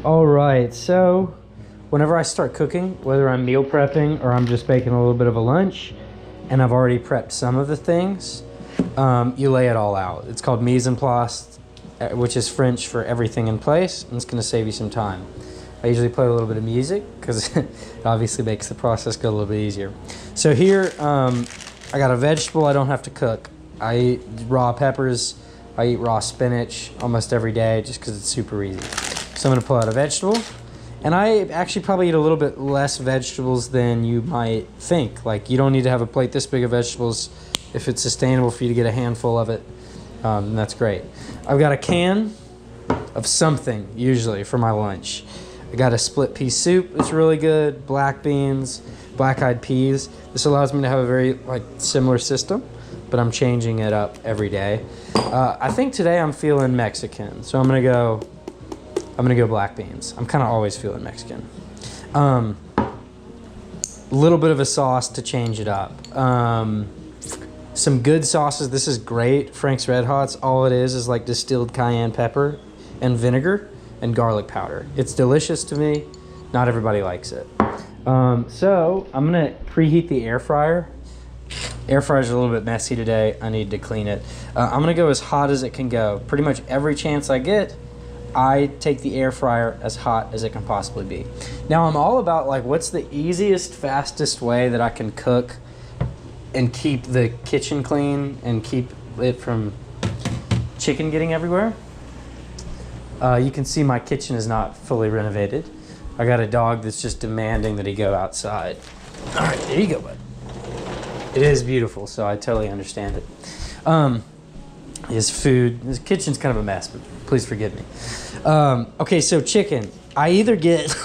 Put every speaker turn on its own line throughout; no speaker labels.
All right, so whenever I start cooking, whether I'm meal prepping or I'm just making a little bit of a lunch, and I've already prepped some of the things, you lay it all out. It's called mise en place, which is French for everything in place, and it's gonna save you some time. I usually play a little bit of music because it obviously makes the process go a little bit easier. So here, I got a vegetable I don't have to cook. I eat raw peppers, I eat raw spinach almost every day just because it's super easy. So I'm gonna pull out a vegetable, and I actually probably eat a little bit less vegetables than you might think. Like, you don't need to have a plate this big of vegetables if it's sustainable for you to get a handful of it, and that's great. I've got a can of something, usually, for my lunch. I got a split pea soup, it's really good, black beans, black-eyed peas. This allows me to have a very similar system, but I'm changing it up every day. I think today I'm feeling Mexican, so I'm gonna go black beans. I'm kind of always feeling Mexican. A little bit of a sauce to change it up. Some good sauces. This is great. Frank's Red Hots. All it is like distilled cayenne pepper and vinegar and garlic powder. It's delicious to me. Not everybody likes it. So I'm gonna preheat the air fryer. Air fryer's a little bit messy today. I need to clean it. I'm gonna go as hot as it can go. Pretty much every chance I get, I take the air fryer as hot as it can possibly be. Now I'm all about what's the easiest, fastest way that I can cook and keep the kitchen clean and keep it from chicken getting everywhere. You can see my kitchen is not fully renovated. I got a dog that's just demanding that he go outside. All right, there you go, bud. It is beautiful, so I totally understand it. His food, his kitchen's kind of a mess, but please forgive me. Okay, so chicken. I either get,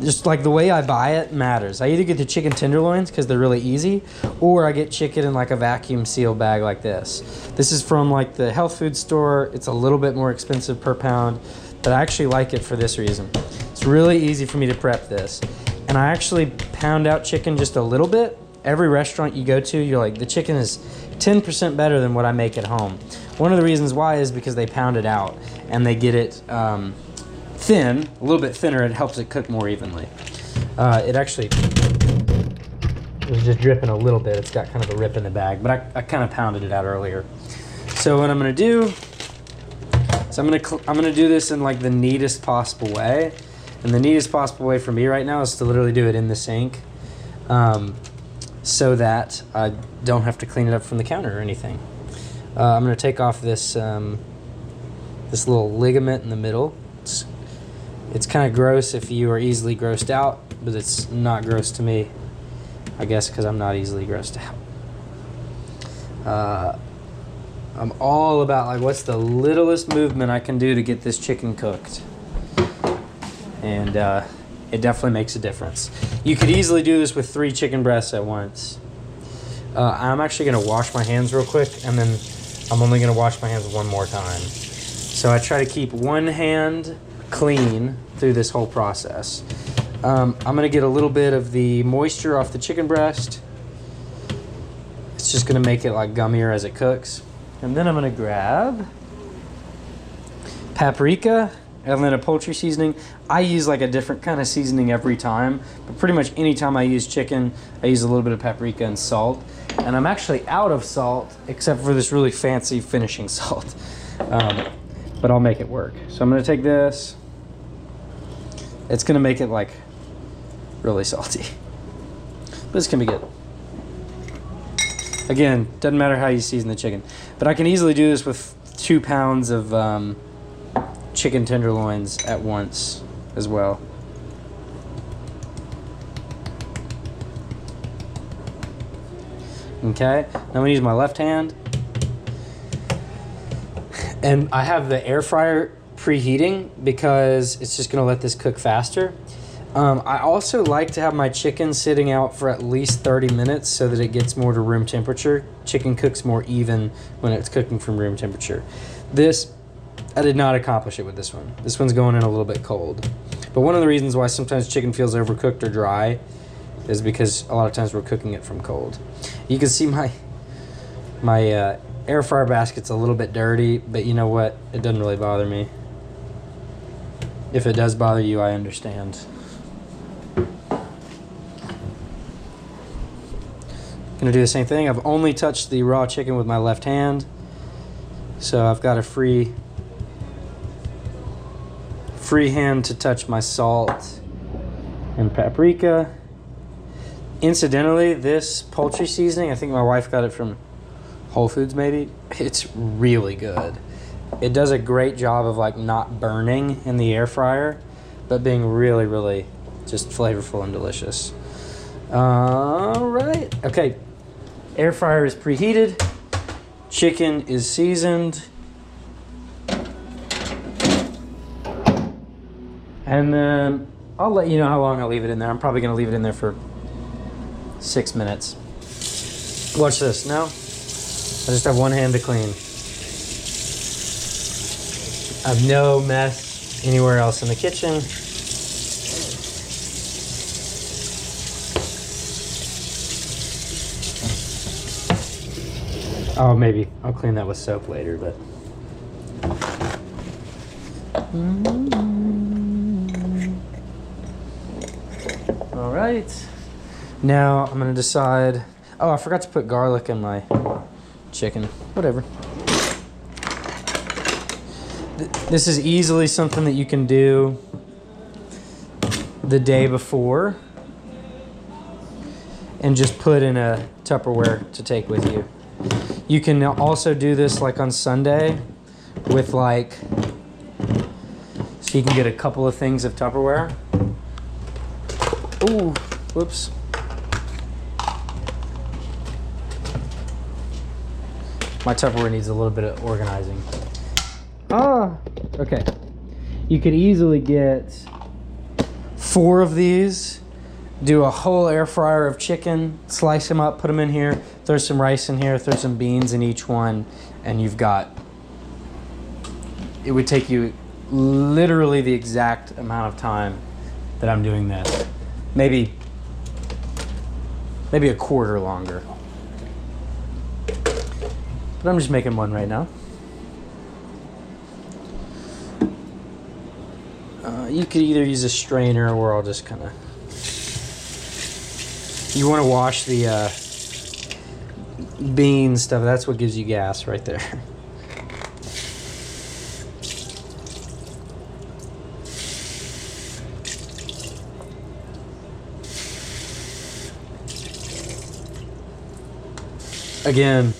just the way I buy it matters. I either get the chicken tenderloins because they're really easy, or I get chicken in a vacuum seal bag like this. This is from the health food store. It's a little bit more expensive per pound, but I actually like it for this reason. It's really easy for me to prep this. And I actually pound out chicken just a little bit. Every restaurant you go to, you're the chicken is 10% better than what I make at home. One of the reasons why is because they pound it out and they get it thin, a little bit thinner. It helps it cook more evenly. It actually was just dripping a little bit. It's got kind of a rip in the bag, but I kind of pounded it out earlier. So what I'm gonna do is I'm gonna do this in the neatest possible way. And the neatest possible way for me right now is to literally do it in the sink, so that I don't have to clean it up from the counter or anything. I'm gonna take off this this little ligament in the middle. It's kind of gross if you are easily grossed out, but it's not gross to me, I guess, because I'm not easily grossed out. I'm all about what's the littlest movement I can do to get this chicken cooked, and it definitely makes a difference. You could easily do this with 3 chicken breasts at once. I'm actually gonna wash my hands real quick, and then I'm only gonna wash my hands one more time. So I try to keep one hand clean through this whole process. I'm gonna get a little bit of the moisture off the chicken breast. It's just gonna make it gummier as it cooks. And then I'm gonna grab paprika and then a poultry seasoning. I use a different kind of seasoning every time, but pretty much any time I use chicken, I use a little bit of paprika and salt. And I'm actually out of salt, except for this really fancy finishing salt. But I'll make it work. So I'm gonna take this. It's gonna make it really salty, but it's gonna be good. Again, doesn't matter how you season the chicken, but I can easily do this with 2 pounds of chicken tenderloins at once as well. Okay, now I'm gonna use my left hand. And I have the air fryer preheating because it's just gonna let this cook faster. I also like to have my chicken sitting out for at least 30 minutes so that it gets more to room temperature. Chicken cooks more even when it's cooking from room temperature. I did not accomplish it with this one. This one's going in a little bit cold. But one of the reasons why sometimes chicken feels overcooked or dry is because a lot of times we're cooking it from cold. You can see my air fryer basket's a little bit dirty, but you know what? It doesn't really bother me. If it does bother you, I understand. Gonna do the same thing. I've only touched the raw chicken with my left hand, so I've got a free hand to touch my salt and paprika. Incidentally, this poultry seasoning, I think my wife got it from Whole Foods maybe, it's really good. It does a great job of like not burning in the air fryer, but being really, really just flavorful and delicious. All right, okay. Air fryer is preheated. Chicken is seasoned. And then I'll let you know how long I'll leave it in there. I'm probably gonna leave it in there for 6 minutes. Watch this. Now, I just have one hand to clean. I have no mess anywhere else in the kitchen. Oh, maybe I'll clean that with soap later, but. All right. Now I'm gonna decide. Oh, I forgot to put garlic in my chicken. Whatever. This is easily something that you can do the day before and just put in a Tupperware to take with you. You can also do this like on Sunday with like, so you can get a couple of things of Tupperware. Ooh, whoops. My Tupperware needs a little bit of organizing. Ah, okay. You could easily get 4 of these, do a whole air fryer of chicken, slice them up, put them in here, throw some rice in here, throw some beans in each one, and you've got, it would take you literally the exact amount of time that I'm doing this. Maybe a quarter longer. But I'm just making one right now. You could either use a strainer or I'll just kind of... You want to wash the bean stuff. That's what gives you gas right there. Again,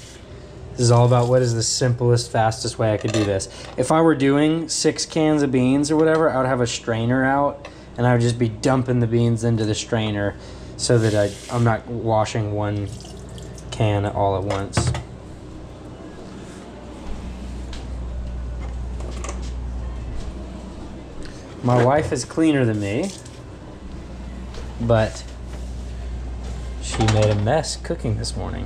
this is all about what is the simplest, fastest way I could do this. If I were doing 6 cans of beans or whatever, I would have a strainer out and I would just be dumping the beans into the strainer so that I'm not washing one can all at once. My wife is cleaner than me, but she made a mess cooking this morning.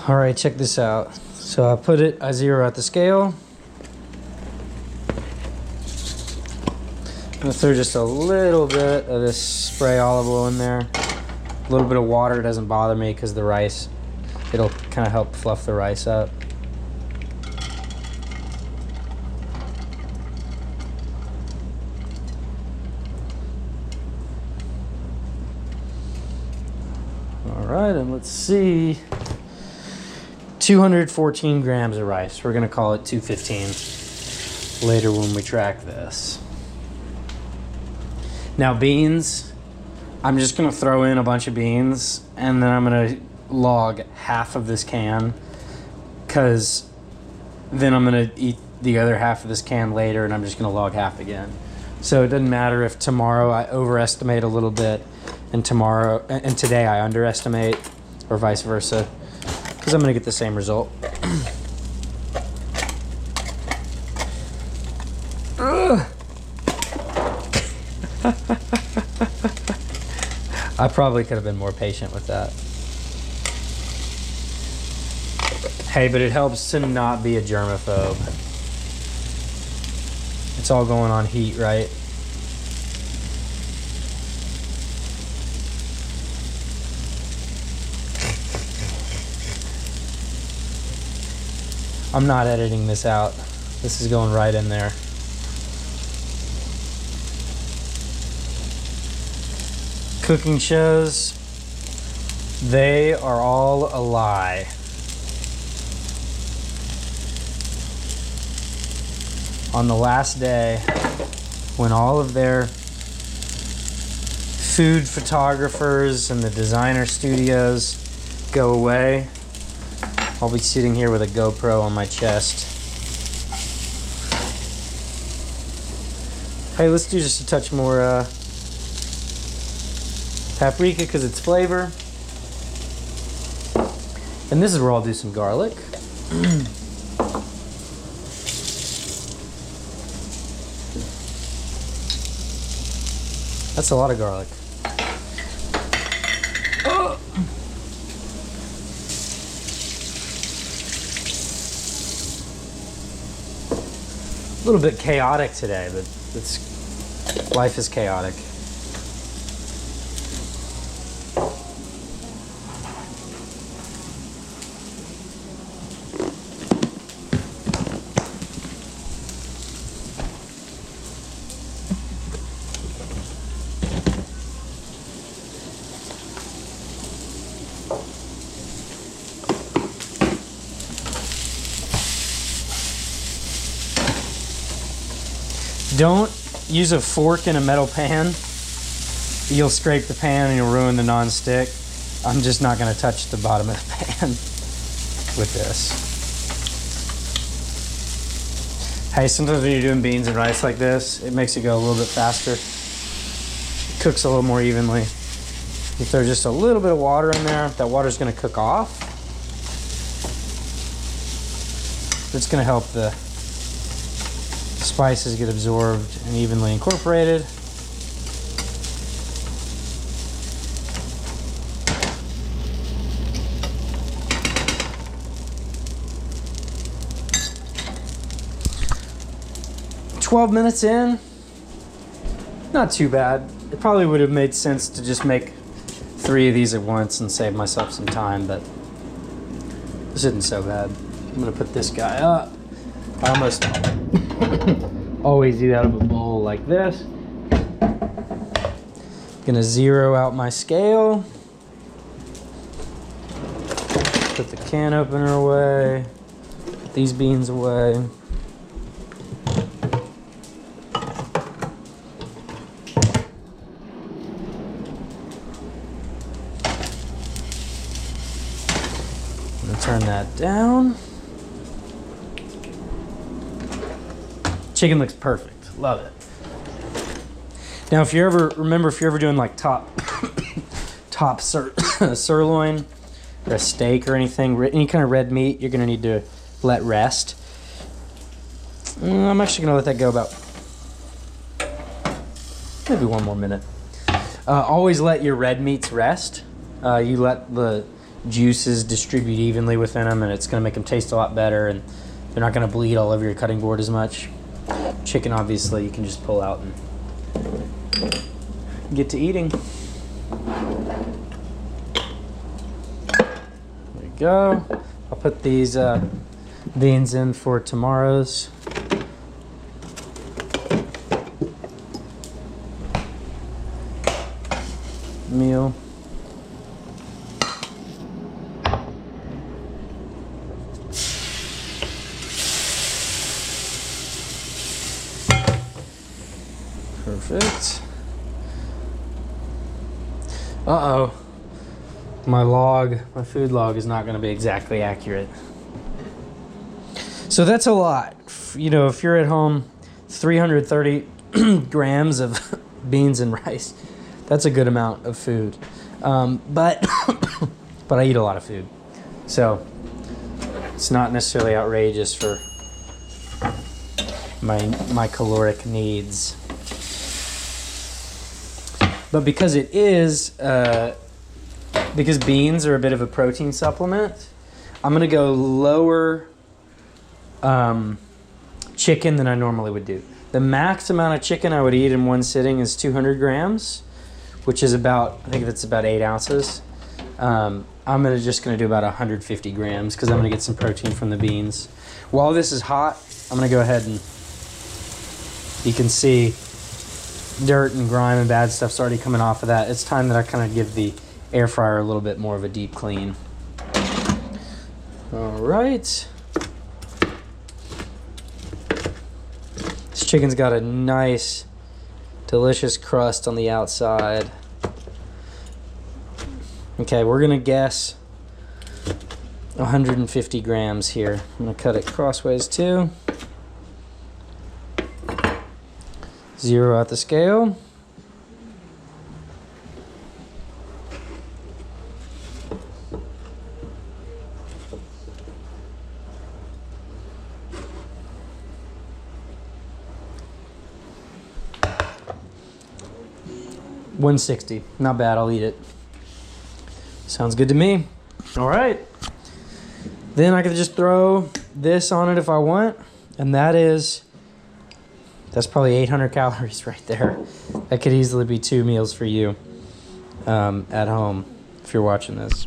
All right, check this out. So I zero out the scale. I'm gonna throw just a little bit of this spray olive oil in there. A little bit of water doesn't bother me because the rice, it'll kind of help fluff the rice up. All right, and let's see. 214 grams of rice. We're gonna call it 215 later when we track this. Now beans, I'm just gonna throw in a bunch of beans and then I'm gonna log half of this can because then I'm gonna eat the other half of this can later and I'm just gonna log half again. So it doesn't matter if tomorrow I overestimate a little bit and today I underestimate or vice versa. Because I'm going to get the same result. I probably could have been more patient with that. Hey, but it helps to not be a germaphobe. It's all going on heat, right? I'm not editing this out. This is going right in there. Cooking shows, they are all a lie. On the last day, when all of their food photographers and the designer studios go away, I'll be sitting here with a GoPro on my chest. Hey, let's do just a touch more paprika because it's flavor. And this is where I'll do some garlic. That's a lot of garlic. Oh. A little bit chaotic today, but life is chaotic. Don't use a fork in a metal pan. You'll scrape the pan and you'll ruin the non-stick. I'm just not going to touch the bottom of the pan with this. Hey, sometimes when you're doing beans and rice like this, it makes it go a little bit faster. It cooks a little more evenly. You throw just a little bit of water in there, that water's going to cook off. It's going to help the spices get absorbed and evenly incorporated. "12 minutes in, not too bad. It probably would have made sense to just make 3 of these at once and save myself some time, but this isn't so bad. I'm gonna put this guy up. I almost always eat out of a bowl like this. Gonna zero out my scale. Put the can opener away. Put these beans away. I'm gonna turn that down. Chicken looks perfect. Love it. Now, if you're ever doing like top sirloin or a steak or anything, any kind of red meat, you're gonna need to let rest. I'm actually gonna let that go about maybe 1 more minute. Always let your red meats rest. You let the juices distribute evenly within them, and it's gonna make them taste a lot better, and they're not gonna bleed all over your cutting board as much. Chicken, obviously, you can just pull out and get to eating. There you go. I'll put these beans in for tomorrow's. Meal. Perfect. Uh-oh. My food log is not going to be exactly accurate. So that's a lot. You know, if you're at home, 330 grams of beans and rice. That's a good amount of food. But I eat a lot of food. So it's not necessarily outrageous for my caloric needs. But because it is, because beans are a bit of a protein supplement, I'm gonna go lower chicken than I normally would do. The max amount of chicken I would eat in one sitting is 200 grams, which is about, I think that's about 8 ounces. I'm just gonna do about 150 grams because I'm gonna get some protein from the beans. While this is hot, I'm gonna go ahead and, you can see dirt and grime and bad stuff's already coming off of that. It's time that I kind of give the air fryer a little bit more of a deep clean. All right. This chicken's got a nice, delicious crust on the outside. Okay, we're gonna guess 150 grams here. I'm gonna cut it crossways too. 0 out the scale. $160. Not bad, I'll eat it. Sounds good to me. All right. Then I could just throw this on it if I want, and that's probably 800 calories right there. That could easily be 2 meals for you at home if you're watching this.